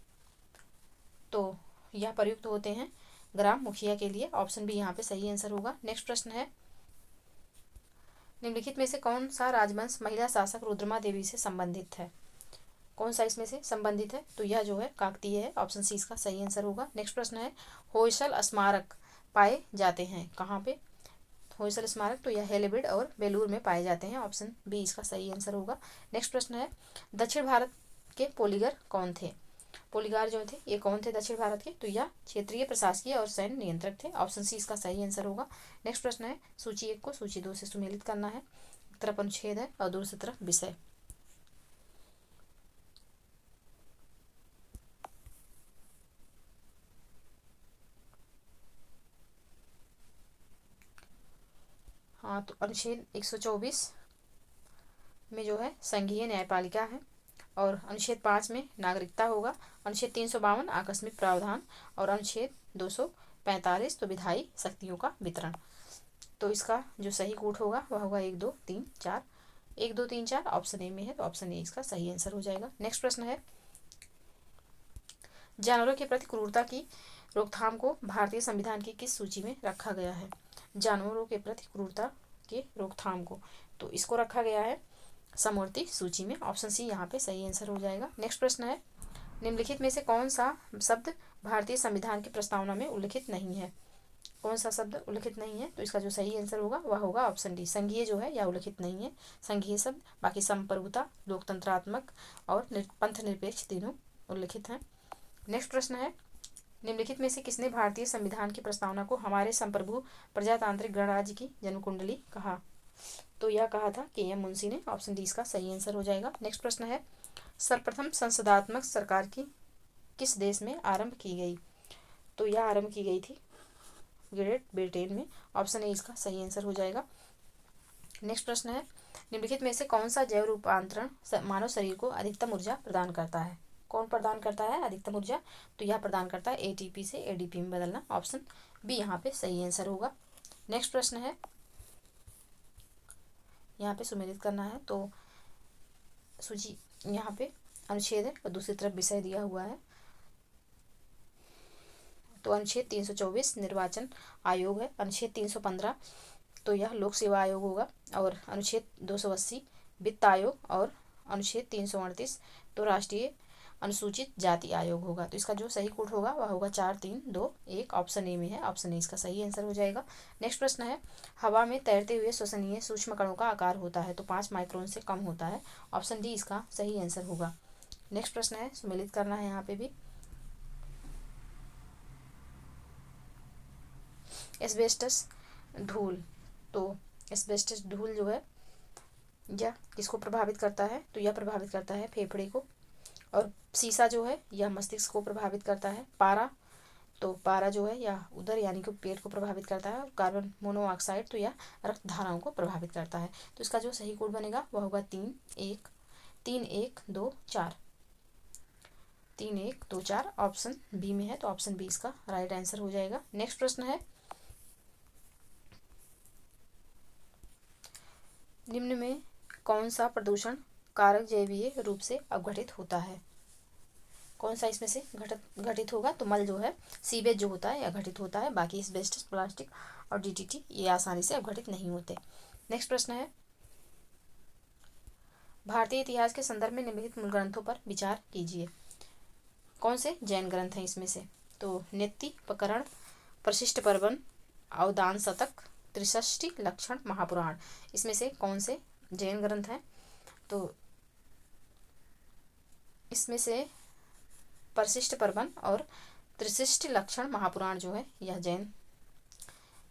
तो यह प्रयुक्त होते हैं ग्राम मुखिया के लिए। ऑप्शन बी यहाँ पे सही आंसर होगा। नेक्स्ट प्रश्न है, निम्नलिखित में से कौन सा राजवंश महिला शासक रुद्रमा देवी से संबंधित है? कौन सा इसमें से संबंधित है? तो यह जो है काकतीय है। ऑप्शन सी इसका सही आंसर होगा। नेक्स्ट प्रश्न है, होयसल स्मारक पाए जाते हैं कहाँ पे? होयसल स्मारक, तो यह हेलीबीड और बेलूर में पाए जाते हैं। ऑप्शन बी इसका सही आंसर होगा। नेक्स्ट प्रश्न है, दक्षिण भारत के पोलीगर कौन थे? पोलीगार जो थे ये कौन थे दक्षिण भारत के? तो यह क्षेत्रीय प्रशासकीय और सैन्य नियंत्रक थे। ऑप्शन सी इसका सही आंसर होगा। नेक्स्ट प्रश्न है, सूची 1 को सूची 2 से सुमेलित करना है। एक तरफ अनुच्छेद है और दूसरी तरफ विषय। हाँ, तो अनुच्छेद 124 में जो है संघीय न्यायपालिका है, और अनुच्छेद 5 में नागरिकता होगा। अनुच्छेद 352 आकस्मिक प्रावधान, और अनुच्छेद 245 तो विधायी शक्तियों का वितरण। तो इसका जो सही कूट होगा वह होगा 1-2-3-4। 1-2-3-4 ऑप्शन ए में है, तो ऑप्शन ए इसका सही आंसर हो जाएगा। नेक्स्ट प्रश्न है, जानवरों के प्रति क्रूरता की रोकथाम को भारतीय संविधान की किस सूची में रखा गया है? जानवरों के प्रति क्रूरता के रोकथाम को, तो इसको रखा गया है समवर्ती सूची में। ऑप्शन सी यहाँ पे सही आंसर हो जाएगा। नेक्स्ट प्रश्न है, निम्नलिखित में से कौन सा शब्द भारतीय संविधान की प्रस्तावना में उल्लिखित नहीं है? कौन सा शब्द उल्लिखित नहीं है? तो इसका जो सही आंसर होगा वह होगा ऑप्शन डी, संघीय जो है यह उल्लिखित नहीं है। संघीय शब्द, बाकी संप्रभुता, लोकतंत्रात्मक और पंथ निरपेक्ष तीनों उल्लिखित हैं। नेक्स्ट प्रश्न है, निम्नलिखित में से किसने भारतीय संविधान की प्रस्तावना को हमारे संप्रभु प्रजातांत्रिक गणराज्य की जन्म कुंडली कहा? तो यह कहा था के.एम. मुंशी ने। ऑप्शन डी इसका सही आंसर हो जाएगा। नेक्स्ट प्रश्न है, सर्वप्रथम संसदात्मक सरकार की किस देश में आरंभ की गई? तो यह आरंभ की गई थी ग्रेट ब्रिटेन में। ऑप्शन ए इसका सही आंसर हो जाएगा। नेक्स्ट प्रश्न है, निम्नलिखित में से कौन सा जैव रूपांतरण मानव शरीर को अधिकतम ऊर्जा प्रदान करता है? कौन प्रदान करता है अधिकतम ऊर्जा? तो यह प्रदान करता है एटीपी से एडीपी में बदलना। ऑप्शन बी यहाँ पे सही आंसर होगा। नेक्स्ट प्रश्न है, यहाँ पे सुमेलित करना है, तो सूची यहाँ पे अनुच्छेद है और दूसरी तरफ विषय दिया हुआ है। तो अनुच्छेद 324 निर्वाचन आयोग है, अनुच्छेद 315 तो यह लोक सेवा आयोग होगा, और अनुच्छेद 280 वित्त आयोग, और अनुच्छेद 338 तो राष्ट्रीय अनुसूचित जाति आयोग होगा। तो इसका जो सही कोड होगा वह होगा 4321। ऑप्शन ए में है, ऑप्शन ए इसका सही आंसर हो जाएगा। नेक्स्ट प्रश्न है, हवा में तैरते हुए श्वसनीय सूक्ष्म कणों का आकार होता है तो 5 माइक्रोन से कम होता है। ऑप्शन डी इसका सही आंसर होगा। नेक्स्ट प्रश्न है, सम्मिलित करना है यहाँ पे भी। एस्बेस्टस धूल, तो एस्बेस्टस धूल जो है यह किसको प्रभावित करता है? तो यह प्रभावित करता है फेफड़े को, और शीशा जो है यह मस्तिष्क को प्रभावित करता है। पारा, तो पारा जो है यह उदर यानी कि पेट को प्रभावित करता है। कार्बन मोनोऑक्साइड तो यह रक्त धाराओं को प्रभावित करता है। तो इसका जो सही कोड बनेगा वह होगा 3124। 3124 ऑप्शन बी में है, तो ऑप्शन बी इसका राइट आंसर हो जाएगा। नेक्स्ट प्रश्न है, निम्न में कौन सा प्रदूषण कारक जैवीय रूप से अवघटित होता है? कौन सा इसमें से घटित होगा? तो मल जो है, सीवेज जो होता है यह घटित होता है, बाकी एस्बेस्टस, प्लास्टिक और डीडीटी ये आसानी से अवघटित नहीं होते। नेक्स्ट प्रश्न है, भारतीय इतिहास के संदर्भ में निम्नलिखित मूल ग्रंथों पर विचार कीजिए। कौन से जैन ग्रंथ हैं इसमें से? तो नेति प्रकरण, प्रशिष्ट पर्वन, अवदान शतक, त्रिषष्टि लक्षण, महापुराण, इसमें से कौन से जैन ग्रंथ हैं? तो इसमें से प्रशिष्ट पर्वन और त्रिशिष्टि लक्षण महापुराण जो है यह जैन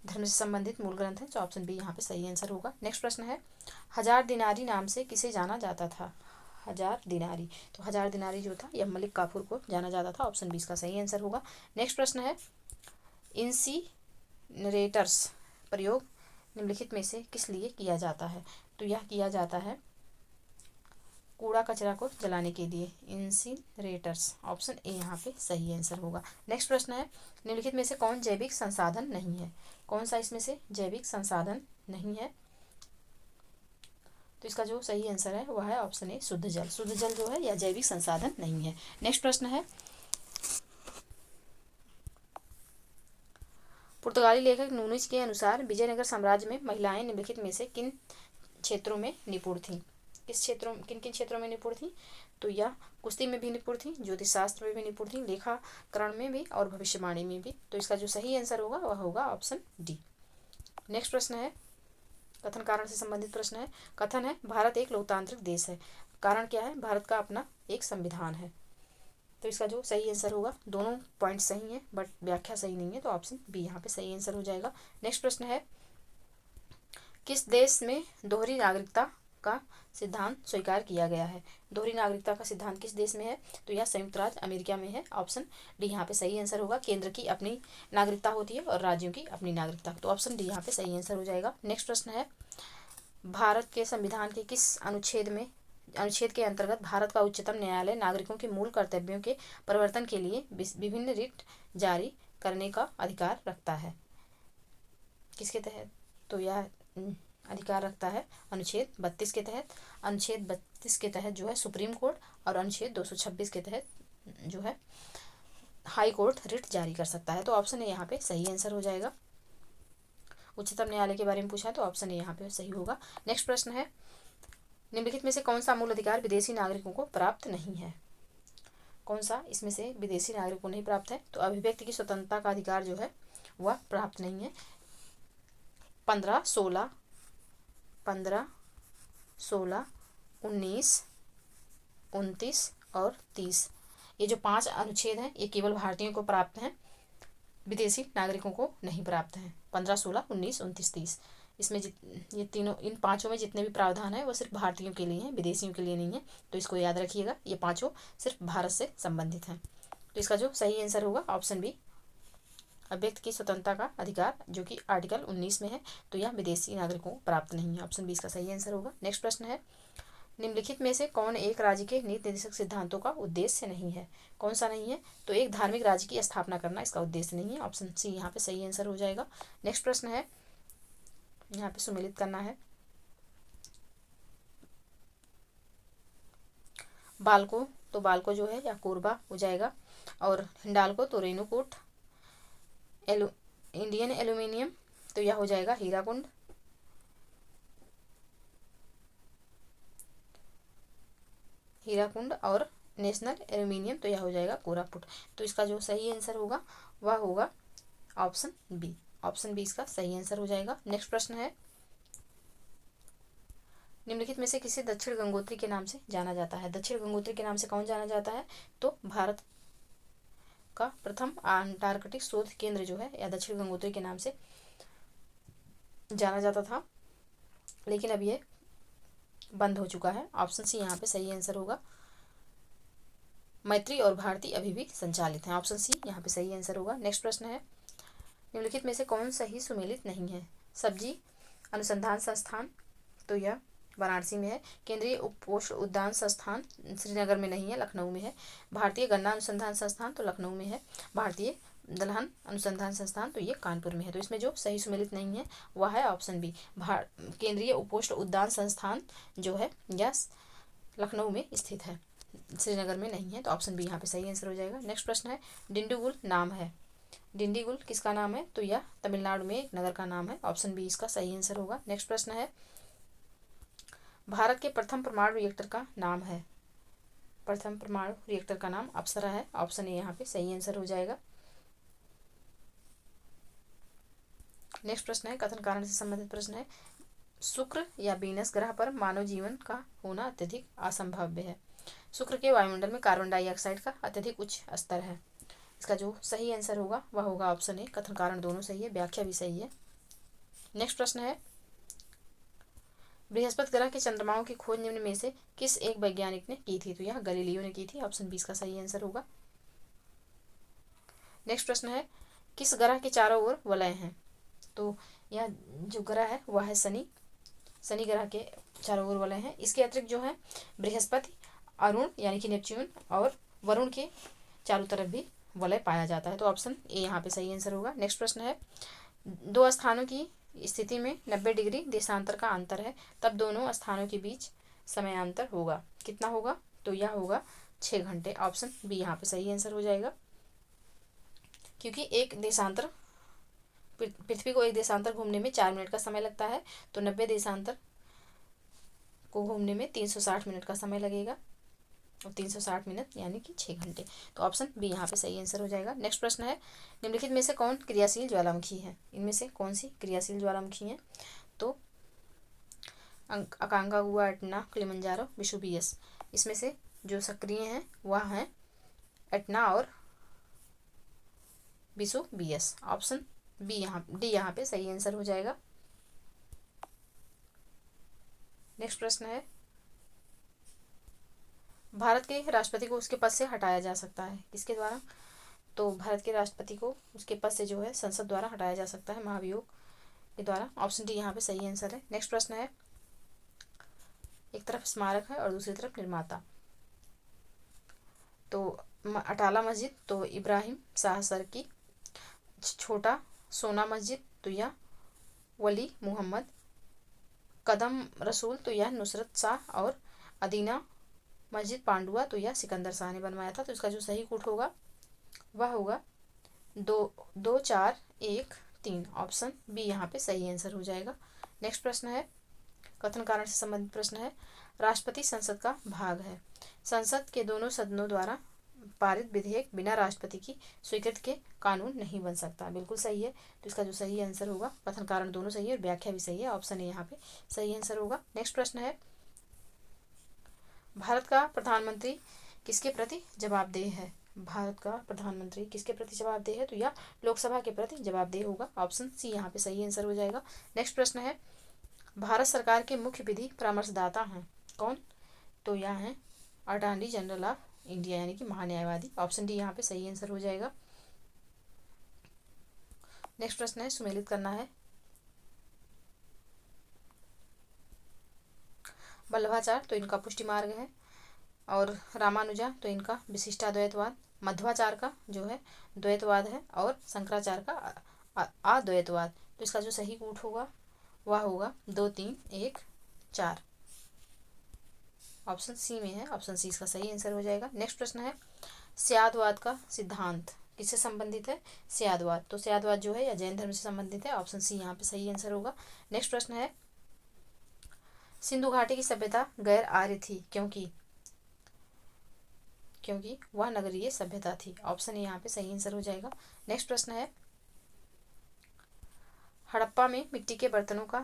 धर्म से संबंधित मूल ग्रंथ है। तो ऑप्शन बी यहाँ पे सही आंसर होगा। नेक्स्ट प्रश्न है, हजार दिनारी नाम से किसे जाना जाता था? हजार दिनारी, तो हजार दिनारी जो था यह मलिक काफूर को जाना जाता था। ऑप्शन बी इसका सही आंसर होगा। नेक्स्ट प्रश्न है, इंसीनरेटर्स प्रयोग निम्नलिखित में से किस लिए किया जाता है? तो यह किया जाता है कूड़ा कचरा को जलाने के लिए, इंसिनरेटर्स। ऑप्शन ए यहाँ पे सही आंसर होगा। नेक्स्ट प्रश्न है, निम्नलिखित में से कौन जैविक संसाधन नहीं है? कौन सा इसमें से जैविक संसाधन नहीं है? तो इसका जो सही आंसर है वह है ऑप्शन ए शुद्ध जल। शुद्ध जल जो है यह जैविक संसाधन नहीं है। नेक्स्ट प्रश्न है, पुर्तगाली लेखक नूनिज के अनुसार विजयनगर साम्राज्य में महिलाएं निम्नलिखित में से किन क्षेत्रों में निपुण थीं? किन किन क्षेत्रों में निपुण थी? तो यह कुश्ती में भी निपुण थी, ज्योतिष शास्त्र में भी निपुण थी, लेखाकरण में भी और भविष्यवाणी में भी। तो इसका जो सही आंसर होगा वह होगा ऑप्शन डी। नेक्स्ट प्रश्न है, कथन कारण से संबंधित प्रश्न है। कथन है, भारत एक लोकतांत्रिक देश है। कारण क्या है? भारत का अपना एक संविधान है। तो इसका जो सही आंसर होगा, दोनों पॉइंट सही है बट व्याख्या सही नहीं है, तो ऑप्शन बी यहाँ पे सही आंसर हो जाएगा। नेक्स्ट प्रश्न है, किस देश में दोहरी नागरिकता का सिद्धांत स्वीकार किया गया है? दोहरी नागरिकता का सिद्धांत किस देश में है? तो यह संयुक्त राज्य अमेरिका में है। ऑप्शन डी यहाँ पे सही आंसर होगा। केंद्र की अपनी नागरिकता होती है और राज्यों की अपनी नागरिकता। तो ऑप्शन डी यहाँ पे सही आंसर हो जाएगा। नेक्स्ट प्रश्न है, भारत के संविधान के किस अनुच्छेद के अंतर्गत भारत का उच्चतम न्यायालय नागरिकों के मूल कर्तव्यों के परिवर्तन के लिए विभिन्न रिट जारी करने का अधिकार रखता है? किसके तहत? तो यह अधिकार रखता है अनुच्छेद 32 के तहत। अनुच्छेद 32 के तहत जो है सुप्रीम कोर्ट, और अनुच्छेद 226 के तहत जो है हाई कोर्ट रिट जारी कर सकता है। तो ऑप्शन ए यहाँ पे सही आंसर हो जाएगा। उच्चतम न्यायालय के बारे में पूछा है तो ऑप्शन ए यहाँ पे सही होगा। नेक्स्ट प्रश्न है, निम्नलिखित में से कौन सा मूल अधिकार विदेशी नागरिकों को प्राप्त नहीं है? कौन सा इसमें से विदेशी नागरिकों को नहीं प्राप्त है? तो अभिव्यक्ति की स्वतंत्रता का अधिकार जो है वह प्राप्त नहीं है। 15, 16, 19, 29 और 30 ये जो 5 अनुच्छेद हैं ये केवल भारतीयों को प्राप्त हैं, विदेशी नागरिकों को नहीं प्राप्त हैं। 15, 16, 19, 29, 30 इसमें ये तीनों, इन पांचों में जितने भी प्रावधान है वो सिर्फ भारतीयों के लिए हैं, विदेशियों के लिए नहीं है। तो इसको याद रखिएगा, ये पांचों सिर्फ भारत से संबंधित हैं। तो इसका जो सही आंसर होगा ऑप्शन बी, अभिव्यक्ति की स्वतंत्रता का अधिकार, जो कि आर्टिकल 19 में है, तो यह विदेशी नागरिकों को प्राप्त नहीं है। ऑप्शन बी इसका सही आंसर होगा। नेक्स्ट प्रश्न है, निम्नलिखित में से कौन एक राज्य के नीति निर्देशक सिद्धांतों का उद्देश्य नहीं है? कौन सा नहीं है? तो एक धार्मिक राज्य की स्थापना करना इसका उद्देश्य नहीं है। ऑप्शन सी यहाँ पे सही आंसर हो जाएगा। नेक्स्ट प्रश्न है, यहाँ पे सुमेलित करना है, बाल्को, तो बाल्को जो है या कोरबा हो जाएगा, और हिंडाल्को तो रेणुकूट, इंडियन एल्यूमिनियम तो यह हो जाएगा हीराकुंड, और नेशनल एल्यूमिनियम तो यह हो जाएगा कोरापुट। तो इसका जो सही आंसर होगा वह होगा ऑप्शन बी। ऑप्शन बी इसका सही आंसर हो जाएगा। नेक्स्ट प्रश्न है, निम्नलिखित में से किसे दक्षिण गंगोत्री के नाम से जाना जाता है? दक्षिण गंगोत्री के नाम से कौन जाना जाता है? तो भारत का प्रथम अंटार्कटिक शोध केंद्र जो है या दक्षिण गंगोत्री के नाम से जाना जाता था, लेकिन अब ये बंद हो चुका है। ऑप्शन सी यहाँ पे सही आंसर होगा। मैत्री और भारती अभी भी संचालित हैं। ऑप्शन सी यहाँ पे सही आंसर होगा। नेक्स्ट प्रश्न है, निम्नलिखित में से कौन सही सुमेलित नहीं है? सब्जी अनुसंधान संस्थान तो यह वाराणसी में है। केंद्रीय पोषण उद्यान संस्थान श्रीनगर में नहीं है, लखनऊ में है। भारतीय गन्ना अनुसंधान संस्थान तो लखनऊ में है। भारतीय दलहन अनुसंधान संस्थान तो ये कानपुर में है। तो इसमें जो सही सुमेलित नहीं है वह है ऑप्शन बी, केंद्रीय उपोष्ण उद्यान संस्थान जो है यह लखनऊ में स्थित है, श्रीनगर में नहीं है। तो ऑप्शन बी यहाँ पे सही आंसर हो जाएगा। नेक्स्ट प्रश्न है, डिंडीगुल नाम है, डिंडीगुल किसका नाम है? तो यह तमिलनाडु में एक नगर का नाम है। ऑप्शन बी इसका सही आंसर होगा। नेक्स्ट प्रश्न है, भारत के प्रथम परमाणु रिएक्टर का नाम है? प्रथम परमाणु रिएक्टर का नाम अप्सरा है। ऑप्शन ए यहाँ पे सही आंसर हो जाएगा। नेक्स्ट प्रश्न है, कथन कारण से संबंधित प्रश्न है, शुक्र या वीनस ग्रह पर मानव जीवन का होना अत्यधिक असंभव्य है। शुक्र के वायुमंडल में कार्बन डाइऑक्साइड का अत्यधिक उच्च स्तर है। इसका जो सही आंसर होगा वह होगा ऑप्शन ए, कथन कारण दोनों सही है, व्याख्या भी सही है। नेक्स्ट प्रश्न है, बृहस्पति ग्रह के चंद्रमाओं की खोज निम्न में से किस एक वैज्ञानिक ने की थी? तो यह गैलीलियो ने की थी। ऑप्शन बी इसका सही आंसर होगा। नेक्स्ट प्रश्न है, किस ग्रह के चारों ओर वलय हैं? तो यह जो ग्रह है वह है शनि, शनि ग्रह के चारों ओर वलय हैं। इसके अतिरिक्त जो है बृहस्पति, अरुण यानी कि नेपच्यून और वरुण के चारों तरफ भी वलय पाया जाता है। तो ऑप्शन ए यहाँ पे सही आंसर होगा। नेक्स्ट प्रश्न है, दो स्थानों की स्थिति में 90 डिग्री देशांतर का अंतर है, तब दोनों स्थानों के बीच समयांतर होगा, कितना होगा? तो यह होगा 6 घंटे। ऑप्शन बी यहाँ पे सही आंसर हो जाएगा, क्योंकि एक देशांतर, पृथ्वी को एक देशांतर घूमने में 4 मिनट का समय लगता है, तो 90 देशांतर को घूमने में 360 मिनट का समय लगेगा, और 360 मिनट यानी कि 6 घंटे। तो ऑप्शन बी यहाँ पे सही आंसर हो जाएगा। नेक्स्ट प्रश्न है, निम्नलिखित में से कौन क्रियाशील ज्वालामुखी है? इनमें से कौन सी क्रियाशील ज्वालामुखी है? तो अकांकागुआ, एटना, किलिमंजारो, वेसुवियस। इसमें से जो सक्रिय हैं वह हैं एटना और वेसुवियस। ऑप्शन बी यहाँ डी यहाँ पे सही आंसर हो जाएगा। नेक्स्ट प्रश्न है, भारत के राष्ट्रपति को उसके पद से हटाया जा सकता है, किसके द्वारा? तो भारत के राष्ट्रपति को उसके पद से जो है संसद द्वारा हटाया जा सकता है, महाभियोग के द्वारा। ऑप्शन डी यहाँ पे सही आंसर है। नेक्स्ट प्रश्न है, एक तरफ स्मारक है और दूसरी तरफ निर्माता, तो अटाला मस्जिद तो इब्राहिम शाह सर की, छोटा सोना मस्जिद तो यह वली मोहम्मद, कदम रसूल तो यह नुसरत शाह, और अदीना मस्जिद पांडुआ तो यह सिकंदर शाह ने बनवाया था। तो इसका जो सही कूट होगा वह होगा 2 4 1 3। ऑप्शन बी यहाँ पे सही आंसर हो जाएगा। नेक्स्ट प्रश्न है, कथन कारण से संबंधित प्रश्न है, राष्ट्रपति संसद का भाग है, संसद के दोनों सदनों द्वारा पारित विधेयक बिना राष्ट्रपति की स्वीकृति के कानून नहीं बन सकता। बिल्कुल सही है। तो इसका जो सही आंसर होगा, कथन कारण दोनों सही है और व्याख्या भी सही है, ऑप्शन ए यहाँ पे सही आंसर होगा। नेक्स्ट प्रश्न है, भारत का प्रधानमंत्री किसके प्रति जवाबदेह है? भारत का प्रधानमंत्री किसके प्रति जवाबदेह है? तो यह लोकसभा के प्रति जवाबदेह होगा। ऑप्शन सी यहाँ पे सही आंसर हो जाएगा। नेक्स्ट प्रश्न है, भारत सरकार के मुख्य विधि परामर्शदाता हैं कौन? तो यह है अटॉर्नी जनरल ऑफ इंडिया यानी कि महान्यायवादी। ऑप्शन डी यहाँ पे सही आंसर हो जाएगा। नेक्स्ट प्रश्न है, सुमेलित करना है। वल्लभाचार्य तो इनका पुष्टि मार्ग है, और रामानुजा तो इनका विशिष्टाद्वैतवाद, मध्वाचार्य का जो है द्वैतवाद है, और शंकराचार्य का अद्वैतवाद। तो इसका जो सही कूट होगा वह होगा 2, 3, 1, 4। ऑप्शन सी में है, ऑप्शन सी इसका सही आंसर हो जाएगा। नेक्स्ट प्रश्न है, स्यादवाद का सिद्धांत किससे संबंधित है? स्यादवाद, तो स्यादवाद जो है या जैन धर्म से संबंधित है। ऑप्शन सी यहाँ पे सही आंसर होगा। नेक्स्ट प्रश्न है, सिंधु घाटी की सभ्यता गैर आर्य थी क्योंकि वह नगरीय सभ्यता थी। ऑप्शन ए यहाँ पे सही आंसर हो जाएगा। नेक्स्ट प्रश्न है, हड़प्पा में मिट्टी के बर्तनों का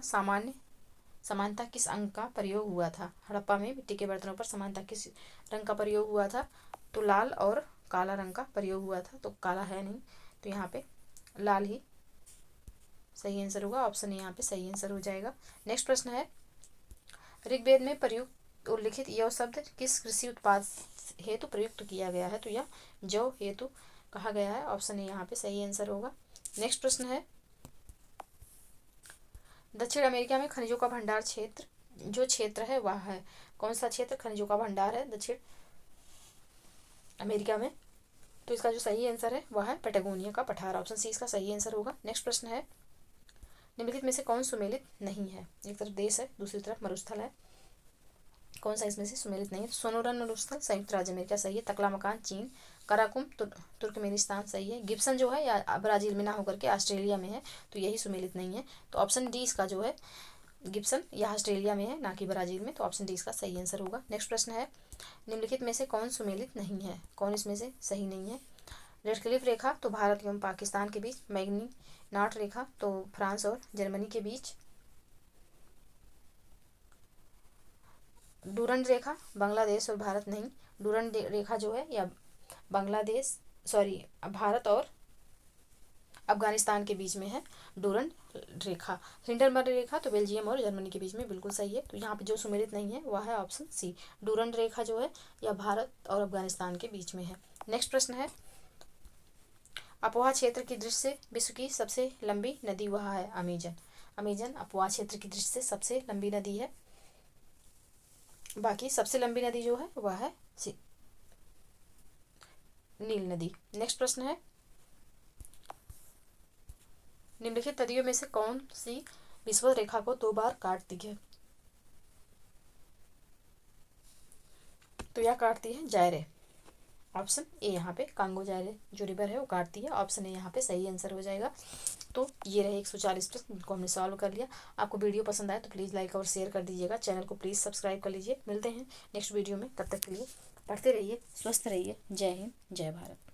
समानता किस अंग का प्रयोग हुआ था? हड़प्पा में मिट्टी के बर्तनों पर समानता किस रंग का प्रयोग हुआ था? तो लाल और काला रंग का प्रयोग हुआ था। तो काला है नहीं, तो यहाँ पे लाल ही सही आंसर होगा। ऑप्शन ए यहाँ पे सही आंसर हो जाएगा। नेक्स्ट प्रश्न है, ऋग्वेद में प्रयुक्त उल्लिखित यह शब्द किस कृषि उत्पाद हेतु प्रयुक्त किया गया है? तो यह जौ हेतु कहा गया है। ऑप्शन ए यहाँ पे सही आंसर होगा। नेक्स्ट प्रश्न है, दक्षिण अमेरिका में खनिजों का भंडार क्षेत्र है वह है कौन सा क्षेत्र? खनिजों का भंडार है दक्षिण अमेरिका में। तो इसका जो सही आंसर है वह है पैटागोनिया का पठार। ऑप्शन सी इसका सही आंसर होगा। नेक्स्ट प्रश्न है, निम्नलिखित में से कौन सुमेलित नहीं है? एक तरफ देश है, दूसरी तरफ मरुस्थल है, कौन सा इसमें से सुमेलित नहीं है? सोनोरन मरुस्थल संयुक्त राज्य अमेरिका सही है। तकलामकान चीन, कराकुम तुर्कमेनिस्तान सही है। गिब्सन जो है या ब्राजील में ना होकर के ऑस्ट्रेलिया में है, तो यही सुमेलित नहीं है। तो ऑप्शन डी इसका जो है गिब्सन यह ऑस्ट्रेलिया में है, ना कि ब्राजील में। तो ऑप्शन डी इसका सही आंसर होगा। नेक्स्ट प्रश्न है, निम्नलिखित में से कौन सुमेलित नहीं है? कौन इसमें से सही नहीं है? रेडक्लिफ रेखा तो भारत एवं पाकिस्तान के बीच, मैग्नीनाट रेखा तो फ्रांस और जर्मनी के बीच, डूरंड रेखा बांग्लादेश और भारत नहीं, डूरंड रेखा जो है या भारत और अफगानिस्तान के बीच में है डूरंड रेखा। हिंडनबर्ग रेखा तो बेल्जियम और जर्मनी के बीच में, बिल्कुल सही है। तो यहाँ पे जो सुमेलित नहीं है वह है ऑप्शन सी, डूरंड रेखा जो है या भारत और अफगानिस्तान के बीच में है। नेक्स्ट प्रश्न है, अपोहा क्षेत्र की दृष्टि से विश्व की सबसे लंबी नदी वह है अमेजन। अमेजन अपोहा क्षेत्र की दृष्टि से सबसे लंबी नदी है। बाकी सबसे लंबी नदी जो है वह है नील नदी। नेक्स्ट प्रश्न है, निम्नलिखित नदियों में से कौन सी विषुवत रेखा को 2 बार काटती है? तो यह काटती है जायरे। ऑप्शन ए यहाँ पे कांगो जायरे जो रिवर है वो काटती है। ऑप्शन ए यहाँ पे सही आंसर हो जाएगा। तो ये रहे 140 प्रश्न जिनको हमने सॉल्व कर लिया। आपको वीडियो पसंद आए तो प्लीज़ लाइक और शेयर कर दीजिएगा। चैनल को प्लीज़ सब्सक्राइब कर लीजिए। मिलते हैं नेक्स्ट वीडियो में, तब तक के लिए पढ़ते रहिए, स्वस्थ रहिए। जय हिंद, जय भारत।